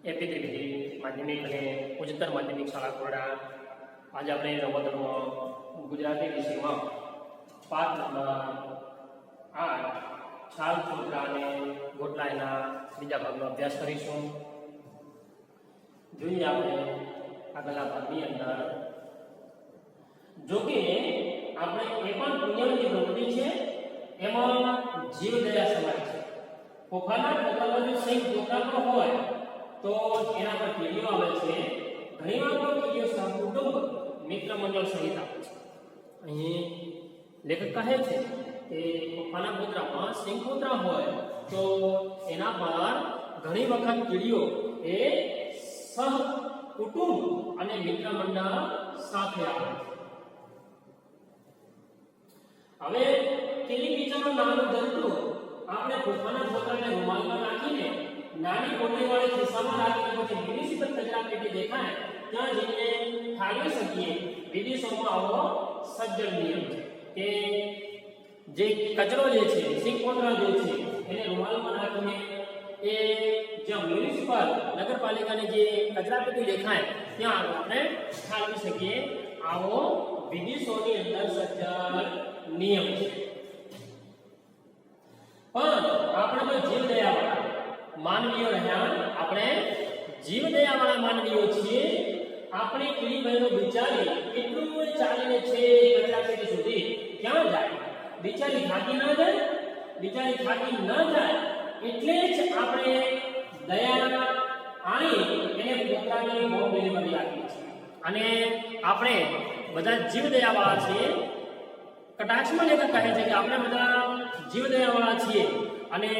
AP Trivedi માધ્યમિક અને ઉચ્ચતર માધ્યમિક શાળા કોરડા. આજે આપણે રમતમાં ગુજરાતી વિષયમાં પાઠ નંબર 8 છાલ છોતરા અને ગોટલા એના બીજા ભાગનો અભ્યાસ કરીશું. જોઈએ આપણે આગળના ભાગની અંદર. જો કે આપણે એ પણ પુણ્યની પ્રવૃત્તિ છે, એમાં જીવ દયા સમાય છે. પોખાના પોતાનો જો સંયુક્ત પોતાનો હોય તો એના પર કીડીઓ આવે છે. ઘણીવાર તો કીડીઓ સહકુટુંબ મિત્ર મંડળ સહિત આવે છે. અહીં લેખક કહે છે કે પોખાના પોતરામાં સંયુક્ત હોય તો એના પર ઘણી વખત કીડીઓ એ સહકુટુંબ અને મિત્ર મંડળ સાથે આવે છે. હવે કીડી બીજાનું નાનું જંતુ આપણે પોતાના પોતાને રૂમાલમાં નાખીને નાની કોટડીવાળી ખિસ્સામાં રાખીને પછી મ્યુનિસિપલ કચરા પેટી દેખાય ત્યાં જઈને ઠાલવી શકીએ. વિદેશોમાં આવો સજ્જડ નિયમ છે કે જે કચરો જે છે, સિંકોતરા જે છે, એને રૂમાલમાં નાખીને એ જ્યાં મ્યુનિસિપલ નગરપાલિકાની જે કચરા પેટી દેખાય ત્યાં આપણે ઠાલવી શકીએ. આવો વિદેશોની અંદર સજ્જડ નિયમ છે. પણ આપણે તો જીવ દયાવાળા માનવીઓ રહ્યા, આપણે જીવ દયાવાળા માનવીઓ છીએ. આપણે કીડી બહેનો બિચારી કેટલું ચાલીને છે કચરા પેટી સુધી ક્યાં જાય? બિચારી થાકી ન જાય, બિચારી થાકી ન જાય એટલે જ આપણે દયા આણી એને પોતાની હોમ ડિલિવરી આપીએ છીએ. અને આપણે બધા જીવ દયાવાળા છીએ. કટાક્ષમાં લેખક કહે છે કે આપણે બધા જીવ દયાવાળા છીએ અને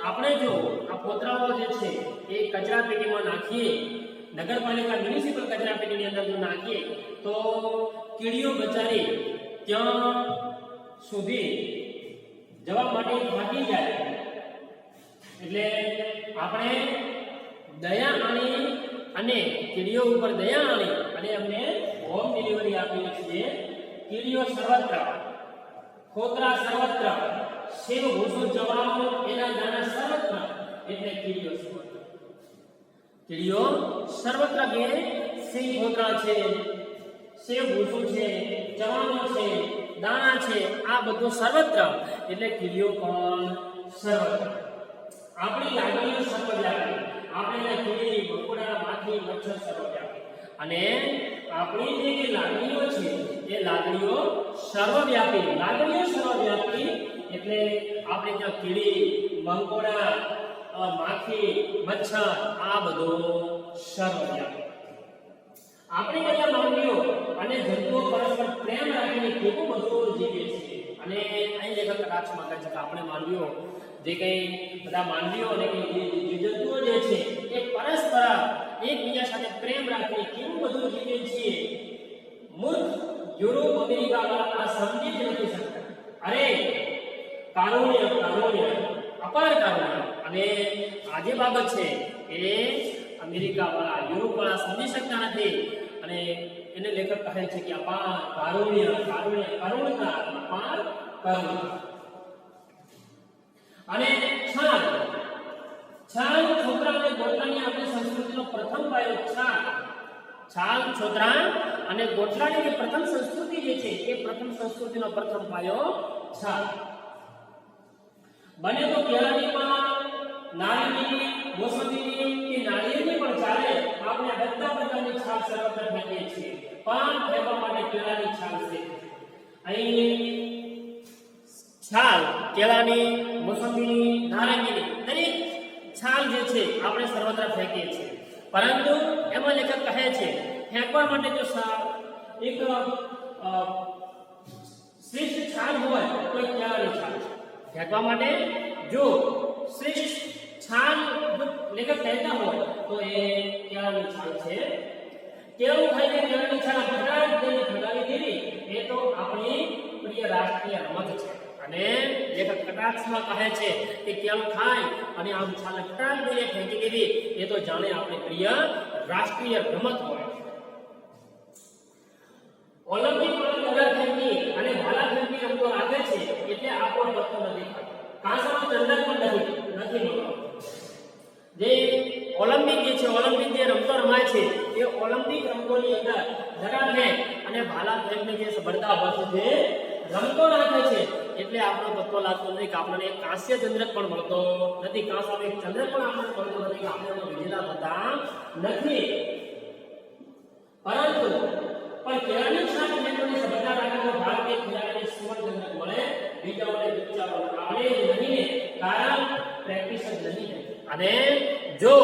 આપણે જો આ પોતરાઓ જે છે એ કચરા પેટીમાં નાખીએ, નગરપાલિકા મ્યુનિસિપલ કચરા પેટીની અંદર જો નાખીએ તો કીડીઓ બચારી ત્યાં સુધી જવા માટે થાકી જાય. એટલે આપણે દયા આણી અને કીડીઓ ઉપર દયા આણી અને અમને હોમ ડિલિવરી આપીએ છીએ. કીડીઓ સર્વત્ર, ખોતરા સર્વત્ર, સેવ ભૂસો જવાબ એના દાણા સર્વત્ર, એટલે કીડીઓ સર્વત્ર. કીડીઓ સર્વત્ર કે સિંહ ખોતરા છે, સેવ ભૂસો છે, જવાનો છે, દાણા છે, આ બધું સર્વત્ર, એટલે કીડીઓ પણ સર્વત્ર. આપણી લાગણીઓ સર્વવ્યાપી. આપણે કીડી, મકોડા, માખી, મચ્છર સર્વવ્યાપી. અને આપણી જે લાગણીઓ છે એ લાગણીઓ સર્વવ્યાપી. લાગણીઓ સર્વવ્યાપી એટલે આપણે ત્યાં કીડી, મંકોડા, માખી, મચ્છર આ બધું સર્વવ્યાપી. આપણે બધા માનવીઓ અને જંતુઓ પરસ્પર પ્રેમ રાખીને કેવું બધું જીવે છે. અને અહીં લેખક કટાક્ષમાં કહે છે કે આપણે માનવીઓ જે કંઈ બધા માનવીઓ અને જીવજંતુઓ જે છે એ પરસ્પર એકબીજા સાથે પ્રેમ રાખીને કેવું બધું જીવે છીએ. મૂર્ખ યુરોપ અમેરિકા વાળા આ સમજી જ નથી શકતા. અરે કારુણ્ય, કારુણ્ય, અપાર કારુણ્ય. અને આ જે બાબત છે એ અમેરિકા વાળા, યુરોપ વાળા સમજી શકતા નથી. અને એને લેખક કહે છે કે અપાર કારુણ્ય, કારુણ્ય, કરુણતા, અપાર કરુણતા. અને છાલ, છાલ છોતરા અને ગોટલાની આપણી સંસ્કૃતિનો પ્રથમ પાયો છાલ. છાલ છોતરા અને ગોટલાની જે પ્રથમ સંસ્કૃતિ જે છે એ પ્રથમ સંસ્કૃતિનો પ્રથમ પાયો છાલ. બને તો કેળાની પણ, નારંગીની, મોસંબીની કે નાળિયેરની પણ ચાલે. આપણે બધા પ્રકારની છાલ સર્વત્ર ફેંકીએ છીએ, પણ ફેંકવા માટે કેળાની છાલ છે. અહીં છાલ કેળાની, મોસંબીની, નારંગીની દરેક છાલ જે છે આપણે સર્વત્ર ફેંકીએ છીએ. પરંતુ એમાં લેખક કહે છે ફેંકવા માટે જો એક શ્રેષ્ઠ છાલ હોય તો કેળાની છાલ છે. ફેંકવા માટે જો શ્રેષ્ઠ છાલ લેખક કહેતા હોય તો એ કેળાની છાલ છે. કેળું ખાઈને કેળાની છાલ ફટાક દઈને ફગાવી દેવી એ તો આપણી પ્રિય રાષ્ટ્રીય રમત છે. અને લેખક કટાક્ષમાં કહે છે કે કેળું ખાય અને આમ છાલ ફટાક દઈને ફેંકી દેવી એ તો જાણે આપણી પ્રિય રાષ્ટ્રીય રમત હોય. ઓલિમ્પિક કલર ફેંકી અને ભાલા ફેંકી રમતો રાખે છે એટલે આપણો પત્તો નથી ખાતો. કાંસાનો ચંદ્રક પણ નથી મળતો. જે ઓલિમ્પિક જે છે, ઓલિમ્પિક ઓલિમ્પિક રમતોની અંદર ધરાફેંક અને ભાલા ફેંકની જે સ્પર્ધા હોય છે રમતો રાખે છે એટલે આપણો પત્તો લાગતો નથી કે આપણને એક કાંસ્ય ચંદ્રક પણ મળતો નથી, કાંસ્ય એક ચંદ્રક પણ આપણને મળતો નથી કે આપણે વિજેતા થતા નથી. પરંતુ પણ કેળાની છાલ ફેંકવાની સ્પર્ધા રાખે તો ભારતીય ખેલાડીને સુવર્ણ ચંદ્રક મળે, બીજાઓને વિચારો આવડે જ નહીં કારણ પ્રેક્ટિસ જ નહીં. અને જો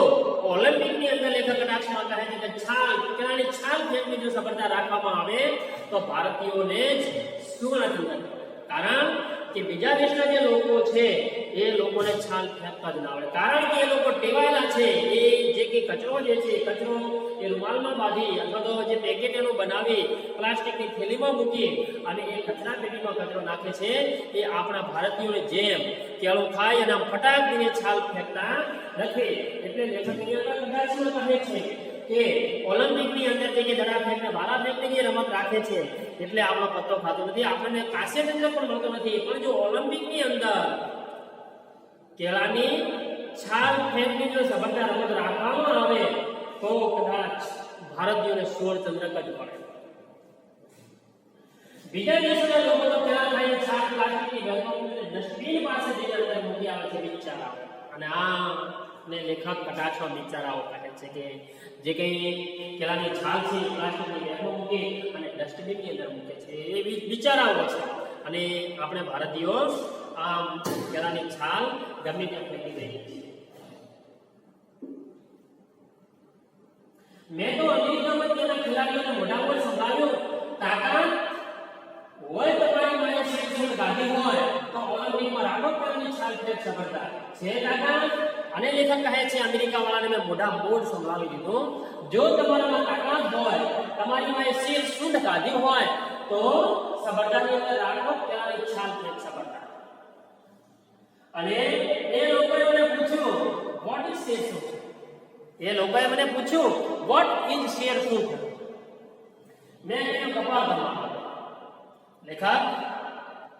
ઓલિમ્પિકની અંદર લેખક કટાક્ષમાં કહે છે કે છાલ કેળાની છાલ ફેંકની જો સ્પર્ધા રાખવામાં આવે તો ભારતીયોને જ સુવર્ણ ચંદ્રક, કારણ કે બીજા દેશના જે લોકો છે એ લોકોને છાલ ફેંકતા જ ના આવડે, કારણ કે એ લોકો ટેવાયેલા છે એ જે કે કચરો જે છે કચરો એ રૂમાલમાં બાંધી અથવા તો જે પેકેટ એનું બનાવી પ્લાસ્ટિકની થેલીમાં મૂકી અને એ કચરા પેટીમાં કચરો નાખે છે એ આપણા ભારતીયોને જેમ કેળું ખાય અને આમ ફટાક દઈને છાલ ફેંકતા નથી. એટલે લેખક અહીંયા કહે છે કે ઓલિમ્પિકની અંદર જે દડા ફેંક ને ભાલા ફેંકની જે રમત રાખે છે એટલે આપણો પત્તો ખાતો નથી, આપણને કાંસ્ય ચંદ્રક પણ મળતો નથી. પણ જો ઓલિમ્પિકની અંદર કેળાની છાલ ફેંકની જો સ્પર્ધા રમત રાખવામાં આવે તો કદાચ ભારતીયોને સુવર્ણ ચંદ્રક જ મળે. બીજા દેશોના લોકો તો કેળા ખાઈને છાલ પ્લાસ્ટિકની બેગમાં ડસ્ટબિન પાસે જઈને અંદર મૂકી આવે છે બિચારાઓ, અને આ ને લેખક કટાક્ષમાં બિચારાઓ કહે છે કે જે કંઈ કેળાની છાલ છે પ્લાસ્ટિકની બેગમાં મૂકી અને ડસ્ટબિનની અંદર મૂકે છે એ બિચારાઓ છે. અને આપણે ભારતીયો આમ કેળાની છાલ ગમે ત્યાં ફેંકી દઈએ છીએ. મેં તો અમેરિકામાં તેના ખેલાડીઓને મોઢામાં સંભળાવ્યું તાકાત હોય તમારી મારે શિક્ષણ ગાધી હોય તો ઓલિમ્પિકમાં રાખો કેળાની છાલ ફેંક સ્પર્ધા છે તાકાત. અને લેખક કહે છે અમેરિકા વાળાને મેં મોઢા મોઢ સંભળાવી દીધું, જો તમારામાં તાકાત હોય તમારી મારે શિર શુદ્ધ ગાધી હોય તો સ્પર્ધાની અંદર રાખો કેળાની છાલ ફેંક સ્પર્ધા. અને એ લોકોએ મને પૂછ્યું વોટ ઇઝ શેર શું છે, એ લોકોએ મને પૂછ્યું વોટ ઇઝ શેર શું છે, મેં કહ્યું કપાળ ધમાલ. લેખક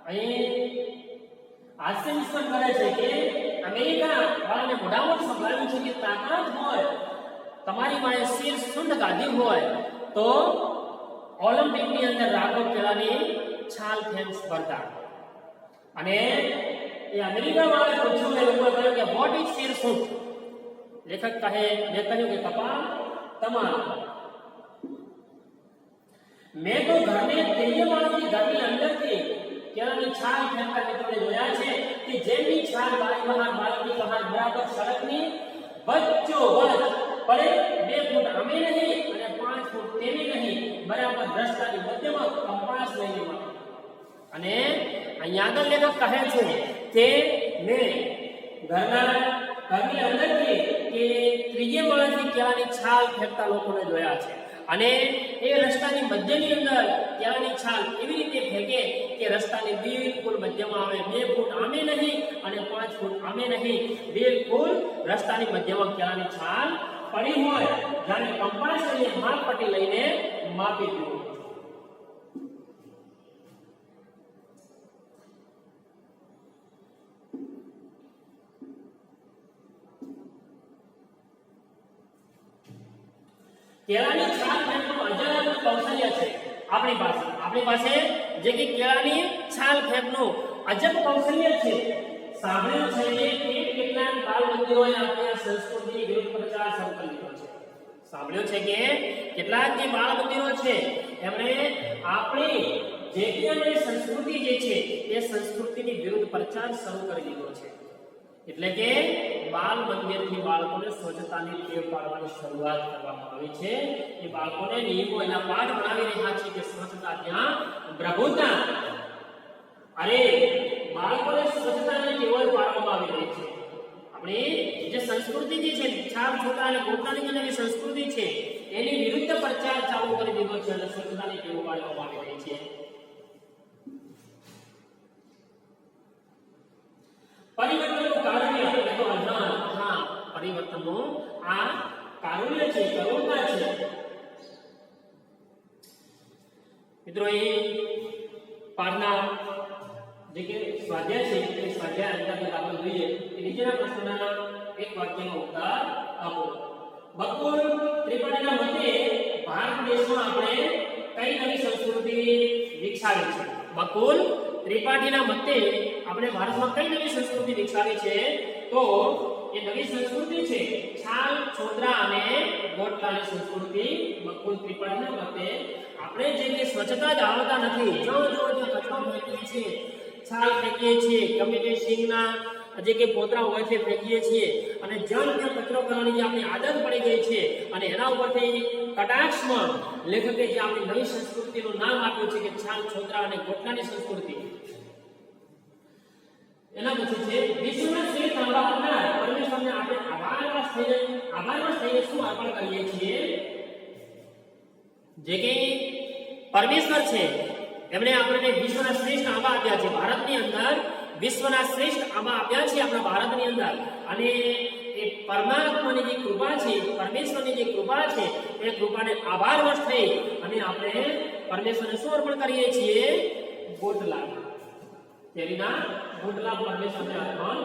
અહીં હાસ્ય વિસ્મય કરે છે કે અમેરિકા વાળાને મોઢામાં સંભળાવ્યું છે કે તાકાત હોય તમારી પાસે શિર શુદ્ધ ગાધી હોય તો ઓલિમ્પિકની અંદર રાખો કેળાની છાલ ફેંક સ્પર્ધા. અને એ અમેરિકા વાળાએ પૂછ્યું એ લોકોએ કહ્યું કે વોટ ઇઝ શિર શું, લેખક કહે મેં કહ્યું કે કપાળ તમામ. મેં તો ઘરને તેજમાનની ઘરની અંદરથી કેળાની છાલ ફેંકતા મિત્રોને જોયા છે કે જેમની છાલ બારી બહાર બાળકની બહાર બરાબર સડકની વચ્ચોવચ પડે 2 ફૂટ આમે નહીં અને 5 ફૂટ તેમે નહીં, બરાબર રસ્તાની મધ્યમાં કંપાસ લઈને મળે. અને અહીંયા આગળ લેખક કહે છે કે મેં ઘરની અંદરથી કે ત્રીજે માળેથી કેળાની છાલ ફેંકતા લોકોને જોયા છે. અને એ રસ્તાની મધ્યની અંદર કેળાની છાલ એવી રીતે ફેંકે કે રસ્તાની બિલકુલ મધ્યમાં આવે, 2 ફૂટ આમે નહીં અને 5 ફૂટ આમે નહીં, બિલકુલ રસ્તાની મધ્યમાં કેળાની છાલ પડી હોય, જાણે કંપાસ લઈને માપપટ્ટી લઈને માપી દીધું. કેળાની છાલ ફેંકવાનું અજાણ્યું કૌશલ્ય છે આપણી પાસે જે કે કેળાની છાલ ફેંકનું અજબ કૌશલ્ય છે. સાંભળ્યું છે કે કેટલાક બાળ મંદિરોએ આપણી સંસ્કૃતિની વિરુદ્ધ પ્રચાર શરૂ કરી દીધો છે. સાંભળ્યું છે કે કેટલાક જે બાળ મંદિરો છે એમણે આપણી જે કે આપણી સંસ્કૃતિ જે છે એ સંસ્કૃતિની વિરુદ્ધ પ્રચાર શરૂ કરી દીધો છે. એટલે કે બાલ મંદિરથી બાળકોને સ્વચ્છતાની ટેવ પાડવાની શરૂઆત કરવામાં આવી છે. એ બાળકોને નિયમો એના પાઠ ભણાવી રહ્યા છે કે સ્વચ્છતા ત્યાં પ્રભુતા. અરે બાળકોને સ્વચ્છતાની ટેવ પાડવામાં આવી રહી છે. આપણી જે સંસ્કૃતિ જે છે છાપ છોકરા અને ગોતાની જેવી સંસ્કૃતિ છે એની વિરુદ્ધ પ્રચાર ચાલુ કરી દીધો છે અને સ્વચ્છતાની ટેવ પાડવામાં આવી રહી છે. પરિવર્તનનું કારુણ્ય એટલે હા પરિવર્તનનું આ કારુણ્ય છે, કરુણતા છે. મિત્રો એ પાઠના જે કે સ્વાધ્યાય છે એ સ્વાધ્યાય અંતર્ગત આપણે જોઈએ કે નીચેના પ્રશ્નોના એક વાક્યનો ઉત્તર આપો. બકુલ ત્રિપાઠીના મતે ભારત દેશમાં આપણે કઈ નવી સંસ્કૃતિ વિકસાવી છે? બકુલ ત્રિપાઠીના મતે આપણે ભારતમાં કઈ નવી સંસ્કૃતિ વિકસાવી છે? તો એ નવી સંસ્કૃતિ છે છાલ છોતરા અને ગોટલાની સંસ્કૃતિ. બકુલ ત્રિપાઠીના મતે આપણે જે કે સ્વચ્છતા જાળવતા નથી, જો કચરો ફેંકીએ છીએ, છાલ ફેંકીએ છીએ, ગમે તે સિંગના જે કે પોતરા હોય છે ફેંકીએ છીએ અને જ્યાં ત્યાં કચરો કરવાની જે આપણી આદત પડી ગઈ છે અને એના ઉપરથી કટાક્ષમાં લેખકે જે આપણી નવી સંસ્કૃતિનું નામ આપ્યું છે કે છાલ છોતરા અને ગોટલાની સંસ્કૃતિ. એના પછી છે વિશ્વના શ્રેષ્ઠ આંબા આપનાર પરમેશ્વરને આપણે આભારવશ થઈને શું અર્પણ કરીએ છીએ? જે કે પરમેશ્વર છે એમણે આપણને વિશ્વના શ્રેષ્ઠ આંબા આપ્યા છે. ભારતની અંદર વિશ્વના શ્રેષ્ઠ આંબા આપ્યા છે આપણા ભારતની અંદર અને એ પરમાત્માની જે કૃપા છે, પરમેશ્વરની જે કૃપા છે એ કૃપાને આભારવશ થઈ અને આપણે પરમેશ્વરને શું અર્પણ કરીએ છીએ? ગોટલા, કેરીના ગોટલા પરમેશ્વરને અર્પણ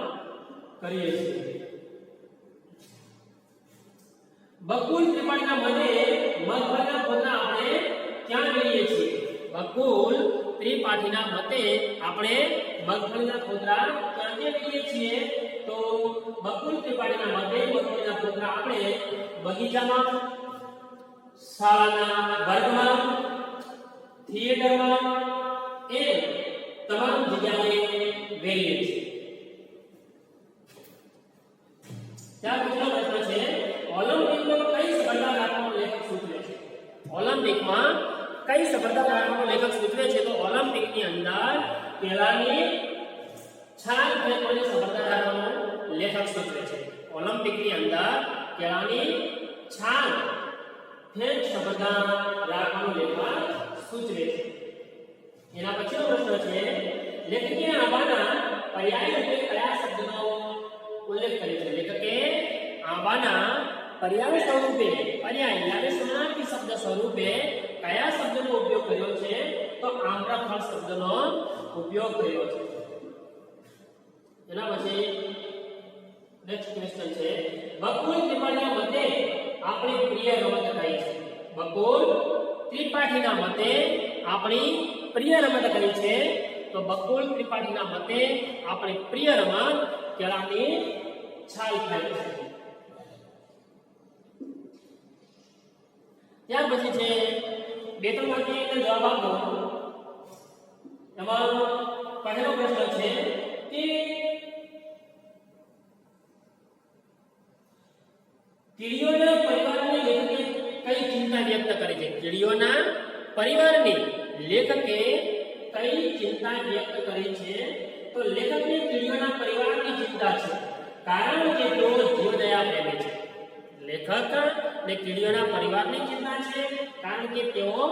કરીએ છીએ. બકુલ ત્રિપાઠીના મતે મગફળીના પોતરા આપણે ક્યાં લઈએ છીએ? બકુલ ત્રિપાઠીના મતે આપણે મગફળીના પોતરા ક્યાં લઈએ છીએ? તો બકુલ ત્રિપાઠીના મતે મગફળીના પોતરા આપણે બગીચામાં, શાળાના વર્ગમાં, થિયેટરમાં એ તમામ જગ્યાએ વેરીએ છીએ. ત્યાર પછીનો પ્રશ્ન છે ઓલિમ્પિકમાં કઈ સ્પર્ધા રાખવાનો લેખક સૂચવે છે? ઓલિમ્પિકમાં કઈ સ્પર્ધા રાખવાનો લેખક સૂચવે છે? તો ઓલિમ્પિકની અંદર કેળાની છાલ ફેંકવાની સ્પર્ધા રાખવાનો લેખક સૂચવે છે. ઓલિમ્પિકની અંદર કેળાની છાલ ફેંક સ્પર્ધા રાખવાનો લેખક સૂચવે છે. એના પછીનો પ્રશ્ન છે લેખકે આંબાના પર્યાય રૂપે કયા શબ્દનો ઉલ્લેખ કર્યો છે? લેખકે આંબાના પર્યાય સ્વરૂપે, પર્યાય એટલે સમાનાર્થી શબ્દ સ્વરૂપે કયા શબ્દનો ઉપયોગ કર્યો છે? તો આમ્રફળ શબ્દનો ઉપયોગ કર્યો છે. એના પછી નેક્સ્ટ ક્વેશ્ચન છે બકુલ ત્રિપાઠીના મતે આપણી પ્રિય રમત કઈ છે? બકુલ ત્રિપાઠીના મતે આપણી પ્રિય રમત કઈ છે? તો બકુલ ત્રિપાઠીના મતે આપણી પ્રિય રમત કેળાની છાલ ફેંક છે. ત્યાર પછી છે બે ત્રણ વાક્યનો જવાબ આપો. એમાં પહેલો પ્રશ્ન છે કે કીડીઓના પરિવારની લેખકે કઈ ચિંતા વ્યક્ત કરી છે? કીડીઓના પરિવારની લેખકે કઈ ચિંતા વ્યક્ત કરી છે? તો લેખકને કીડીઓના પરિવારની ચિંતા છે કારણ કે તેઓ જીવદયા પ્રેમી છે. લેખક ને કીડીઓના પરિવારની ચિંતા છે કારણ કે તેઓ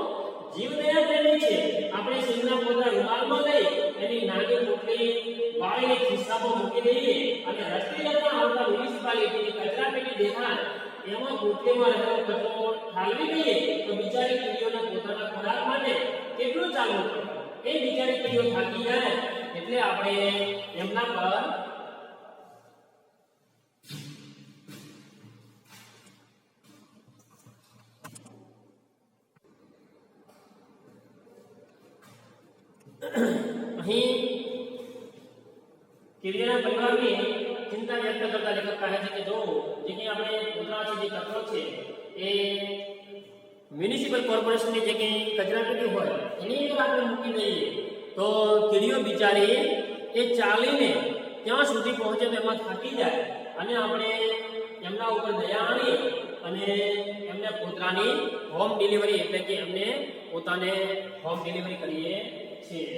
જીવદયા પ્રેમી છે. આપણે સિંહના પોતા રૂમાલમાં લઈ એની નાની પોટલી વાળીને ખિસ્સામાં મૂકી દઈએ અને રસ્તે જતા આવતા મ્યુનિસિપાલિટીની કચરા પેટી દેખાય એમાં પોટલીમાં રહેલો કચરો ઠાલવી દઈએ તો બિચારી કીડીઓના પોતાના ખોરાક માટે કેટલું ચાલવું પડે? એ બિચારી કીડીઓ થાકી જાય એટલે આપણે એમના પર અહીં કીડીઓના પરિવારની ચિંતા વ્યક્ત કરતા લેખક કહે છે કે જો જે કે આપણે કચરા છે, જે કચરો છે એ મ્યુનિસિપલ કોર્પોરેશનની જે કે કચરા પેટી હોય એની અંદર આપણે મૂકી દઈએ તો કીડીઓ બિચારી એ ચાલીને ત્યાં સુધી પહોંચે તો એમાં થાકી જાય અને આપણે એમના ઉપર દયા આણી અને એમને પોતાની હોમ ડિલિવરી એટલે કે એમને પોતાને હોમ ડિલિવરી કરીએ છીએ.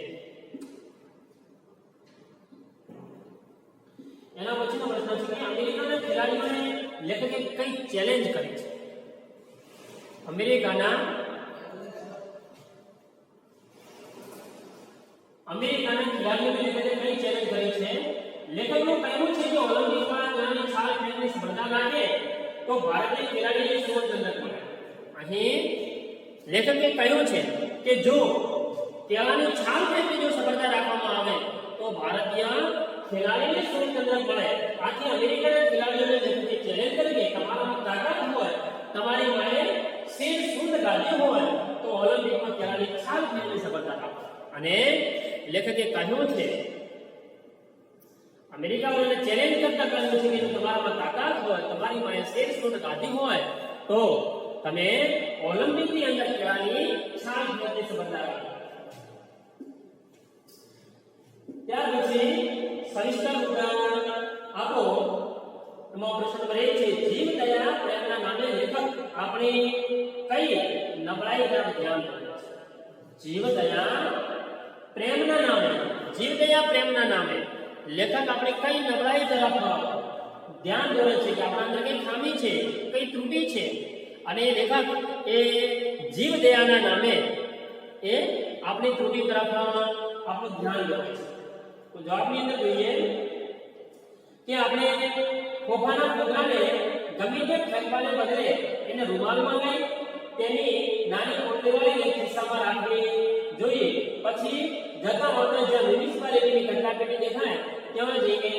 એના પછીનો પ્રશ્ન છે કે અમેરિકાના ખેલાડીઓને લેખકે કઈ ચેલેન્જ કરી છે? અમેરિકાના ખેલાડીઓને લેખકે કઈ ચેલેન્જ કરી છે? લેખકનું કહેવું છે કે ઓલિમ્પિકમાં તેની છાલ ફેંકની સ્પર્ધા રાખે તો ભારતીય ખેલાડીને સુવર્ણ ચંદ્રક મળે. અહીં લેખકે કહ્યું છે કે જો કેળાની છાલ ફેંકની જો સ્પર્ધા રાખવામાં આવે તો ભારતીય ખેલાડીને સુવર્ણ ચંદ્રક મળે. આથી અમેરિકાના ખેલાડીઓને લેખકે ચેલેન્જ કરી કે તમારામાં તાકાત હોય ગાદી હોય તો ઓલિમ્પિકમાં કેળાની છાલ ફેરવી સફળતા આપો. અને લેખકે કહ્યું છે, અમેરિકાવાળાને ચેલેન્જ કરતા કહ્યું છે કે જો તમારામાં તાકાત હોય, તમારી પાસે 100 ગાદી હોય તો તમે ઓલિમ્પિકની અંદર કેળાની છાલ ફેરવી સફળતા આપો. ત્યાર પછી સવિસ્તર ઉદાહરણ આપો. એમાં પ્રશ્ન નંબર 1 છે, જીવ દયા પ્રેમના નામે લેખક આપણી કઈ નબળાઈ તરફ ધ્યાન દોરે છે? જીવ દયા પ્રેમના નામે, જીવ દયા પ્રેમના નામે લેખક આપણે કઈ નબળાઈ તરફ ધ્યાન દોરે છે કે આપણા અંદર કઈ ખામી છે, કઈ ત્રુટિ છે, અને લેખક એ જીવ દયાના નામે એ આપણી ત્રુટિ તરફ આપણું ધ્યાન દોરે છે. તો જવાબની અંદર જોઈએ કે આપણે ખોખાના પોતાને ગમે તે ફેંકવાને બદલે એને રૂમાલમાં લઈ તેની નાની પોટલીવાળી ખિસ્સામાં રાખવી જોઈએ. પછી જતા વખતે જે મ્યુનિસિપાલિટીની કચરાપેટી દેખાય ત્યાં જઈને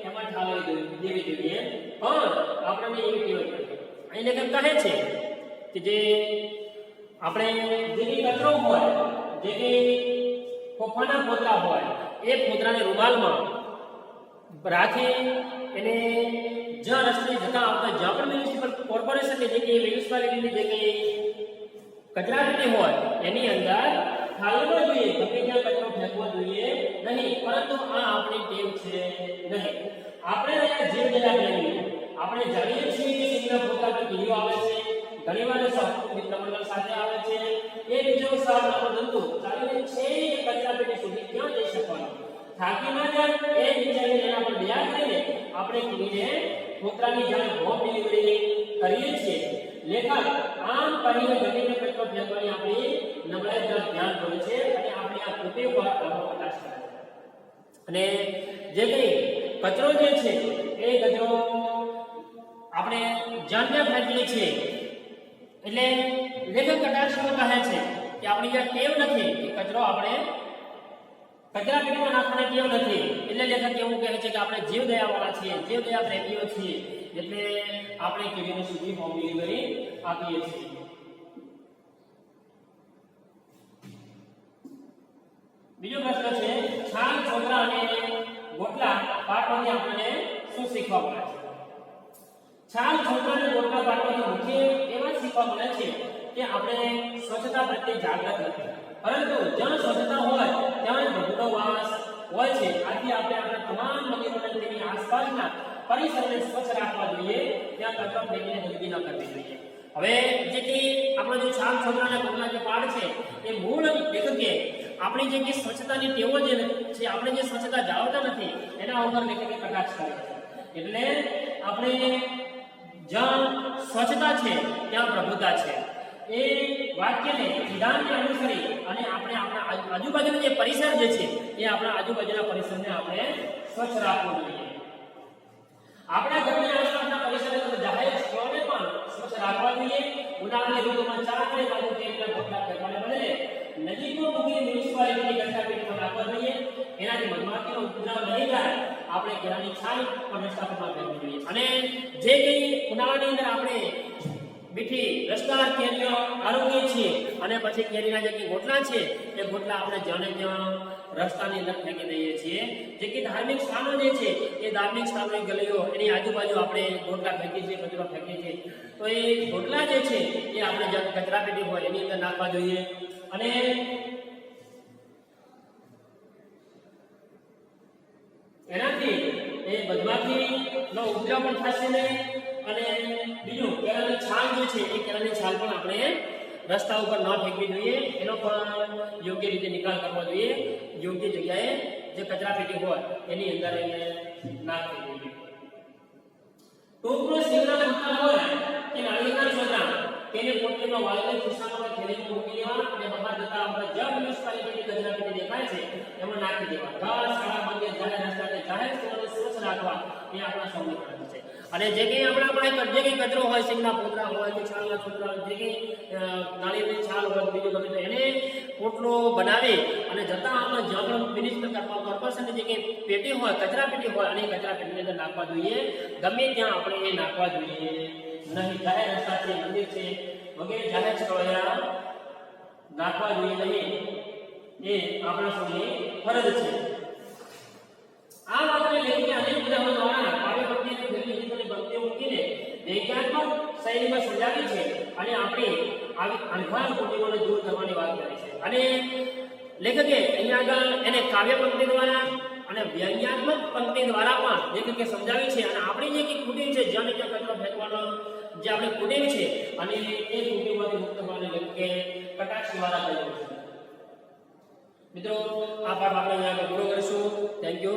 એમાં ઠાલવી દેવી જોઈએ. પણ આપણને એવી ટેવ નથી. અહીં લેખક કહે છે કે જે આપણે જે કચરો હોય, જે ખોખાના પોતરા હોય, એ પોતરાને રૂમાલમાં રાખી એને જ્યાં રસ્તે જતા આવતા જ્યાં પણ મ્યુનિસિપલ કોર્પોરેશનની જગ્યાએ, મ્યુનિસિપાલિટીની જગ્યાએ કચરાપેટી હોય એની અંદર ઠાલવો જોઈએ. ગમે ત્યાં કચરો ફેંકવો જોઈએ નહીં. પરંતુ આ આપણી ટેવ છે નહીં. આપણે અહીંયા જીવ દયા પ્રેમી આપણે જાણીએ છીએ કે સિંહના પોતાની કીડીઓ આવે છે, ઘણીવાર મિત્ર મંડળ સાથે આવે છે, એ બીજો સારનો ધંધો ચાલીને છે કચરાપેટી સુધી ક્યાં જઈ શકવાનું, થાકી ના જાય એ વિચારીને એના પર દયા કરીને આપણે કીડીને પોતાની જાણે હોમ ડિલિવરી કરીએ છીએ. લેખક આમ કરીને ગમીને કચરો ફેંકવાની આપણી નબળાઈ તરફ ધ્યાન દોરે છે અને આપણે આ કૃતિ પર પ્રકાશ કરે છે. અને જે કંઈ કચરો જે છે એ કચરો આપણે જાણ્યા ફેંકીએ છીએ. એટલે લેખક કટાક્ષમાં કહે છે કે આપણી જે ટેવ નથી કે કચરો આપણે કચરાપેટીમાં નાખવાની ટેવ નથી. એટલે લેખક એવું કહે છે કે આપણે જીવ દયાવાળા છીએ, જીવ દયા પ્રેમીઓ છીએ, એટલે આપણે કીડીને સુધી હોમ ડિલિવરી આપીએ છીએ. બીજો પ્રશ્ન છે, છાલ, છોતરા અને ગોટલા પાટવાથી આપણને શું શીખવા મળે છે? છાલ, છોતરા અને ગોટલા પાટવાથી મુખ્ય એવા શીખવા મળે છે કે આપણે સ્વચ્છતા પ્રત્યે જાગૃત નથી, પરંતુ જ્યાં સ્વચ્છતા હોય ત્યાં પ્રભુનો વાસ હોય છે. આથી આપણે આપણા તમામ મંદિરોને તેની આસપાસના પરિસરને સ્વચ્છ રાખવા જોઈએ, ત્યાં કચરો ફેંકીને ગંદકી ન કરવી જોઈએ. હવે જે કે આપણો જે છાલ, છોતરા અને ગોટલા જે પાઠ છે એ મૂળ લેખકે આપણી જે કે સ્વચ્છતાની ટેવો જે છે, આપણે જે સ્વચ્છતા જાળવતા નથી એના ઉપર લેખકે પ્રકાશ કરે છે. એટલે આપણે જ્યાં સ્વચ્છતા છે ત્યાં પ્રભુતા છે એ વાક્યને વિધાનને અનુસરી અને આપણે આપણા આજુબાજુનો જે પરિસર જે છે એ આપણા આજુબાજુના પરિસરને આપણે સ્વચ્છ રાખવું જોઈએ. આપણા ઘરની આસપાસના પરિસરને જાહેર સ્થળોને પણ સ્વચ્છ રાખવા જોઈએ. ઉનાળાની ઋતુમાં ચારે બાજુ તેલના ગોટલા ફેંકવાને બદલે નજીકમાં મૂકીને મ્યુનિસિપાલિટીની કચરાપેટીમાં નાખવા જોઈએ. એનાથી મધમાખીનો ઉપદ્રવ નહીં થાય. આપણે કેળાની છાલ પણ રસ્તા પર ફેંકવી જોઈએ. અને જે કંઈ ઉનાળાની અંદર આપણે મીઠી રસદાર કેરીઓ આરોગીએ છીએ અને પછી કેરીના જે ગોટલા છે એ ગોટલા આપણે જાણે ત્યાં રસ્તાની અંદર ફેંકી દઈએ છીએ. જે કે ધાર્મિક સ્થાનો જે છે એ ધાર્મિક સ્થાનોની ગલીઓ એની આજુબાજુ આપણે ગોટલા ફેંકીએ છીએ, કચરો ફેંકીએ છીએ. તો એ ગોટલા જે છે એ આપણે જ્યાં કચરાપેટી હોય એની અંદર નાખવા જોઈએ. અને એનાથી એ મધમાખીનો ઉપદ્રવ પણ થશે નહીં. અને બીજું કેળાની છાલ જે છે એ કેળાની છાલ પણ આપણે રસ્તા ઉપર ન ફેંકવી જોઈએ, એનો પણ યોગ્ય રીતે નિકાલ કરવો જોઈએ. યોગ્ય જગ્યાએ જે કચરાપેટી હોય એની અંદર એને નાખવી જોઈએ. ટૂંકનો સિંગના ગોટલા હોય કે નાળિયેરના છોતરા તેને પોટલીમાં વાળીને ખિસ્સામાં થેલીમાં મૂકી દેવા અને બહાર જતા આપણે જ્યાં મ્યુનિસિપાલિટીની કચરાપેટી દેખાય છે એમાં નાખી દેવા. ઘર, શાળા, મંદિર, જાહેર રસ્તા, જાહેર સ્થળોને સ્વચ્છ રાખવા એ આપણા સૌની ફરજ છે. અને જે કંઈ આપણા પાસે જે કંઈ કચરો હોય, સિંગના પોતરા હોય કે છાલના છોતરા, જે કંઈ નાળિયેરની છાલ હોય, બીજું ગમે તો એને પોટલો બનાવી અને જતા આપણે જ્યાં પણ મ્યુનિસિપલ કોર્પોરેશનની જે કંઈ પેટી હોય, કચરાપેટી હોય અને કચરાપેટીની અંદર નાખવા જોઈએ. ગમે ત્યાં આપણે એ નાખવા જોઈએ નહીં. જાહેર રસ્તા છે, મંદિર છે, વગેરે જાહેર સ્થળોએ નાખવા જોઈએ નહીં, એ આપણા સૌની ફરજ છે. આ વાતને લેખકે અનેક ઉદાહરણો દ્વારા કાવ્ય પંક્તિને ફેરવી ગીતોની પંક્તિઓ મૂકીને વ્યંગ્યાત્મક શૈલીમાં સજાવી છે અને આપણે આવી અણઘાર કૃતિઓને દૂર કરવાની વાત કરી છે. અને લેખકે અહીંયા આગળ એને કાવ્ય પંક્તિ દ્વારા અને વ્યંગ્યાત્મક પંક્તિ દ્વારા પણ લેખકે સમજાવી છે. અને આપણી જે કૃતિ છે, જ્યાં ત્યાં કચરો ફેંકવાનો જે આપણે કૃતિ છે, અને એ કૃતિમાંથી મુક્ત થવાને લેખકે કટાક્ષ દ્વારા કહ્યું છે. મિત્રો, આ પાઠ આપણે અહીંયા પૂરો કરીશું. Thank you.